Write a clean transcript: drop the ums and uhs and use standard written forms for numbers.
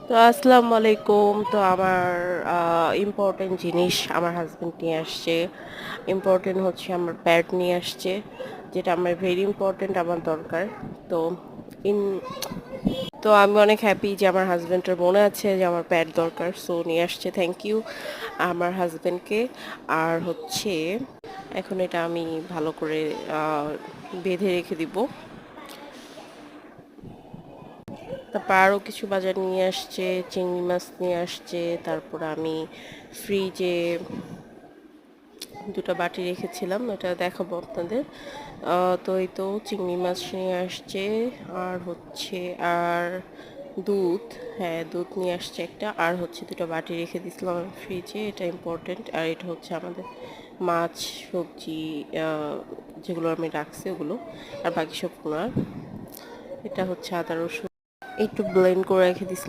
তো আসসালামু আলাইকুম। তো আমার ইম্পর্টেন্ট জিনিস আমার হাজবেন্ড নিয়ে আসছে। ইম্পর্টেন্ট হচ্ছে আমার প্যাড নিয়ে আসছে, যেটা আমার ভেরি ইম্পর্টেন্ট, আমার দরকার। তো ইন তো আমি অনেক হ্যাপি যে আমার হাজবেন্ডের মনে আছে যে আমার প্যাড দরকার, সো নিয়ে আসছে। থ্যাংক ইউ আমার হাজবেন্ডকে। আর হচ্ছে এখন এটা আমি ভালো করে বেঁধে রেখে দিব। তারপর আরও কিছু বাজার নিয়ে আসছে, চিংড়ি মাছ নিয়ে আসছে। তারপর আমি ফ্রিজে দুটো বাটি রেখেছিলাম, এটা দেখাবো আপনাদের। তো এই তো চিংড়ি মাছ নিয়ে আসছে। আর হচ্ছে আর দুধ, হ্যাঁ দুধ নিয়ে আসছে একটা। আর হচ্ছে দুটো বাটি রেখে দিয়েছিলাম আমি ফ্রিজে, এটা ইম্পর্টেন্ট। আর এটা হচ্ছে আমাদের মাছ, সবজি, যেগুলো আমি রাখছি ওগুলো। আর বাকি সব ওনার। এটা হচ্ছে আদা রসুন একটু ব্লেন্ড করে রেখে দিয়েছিলাম।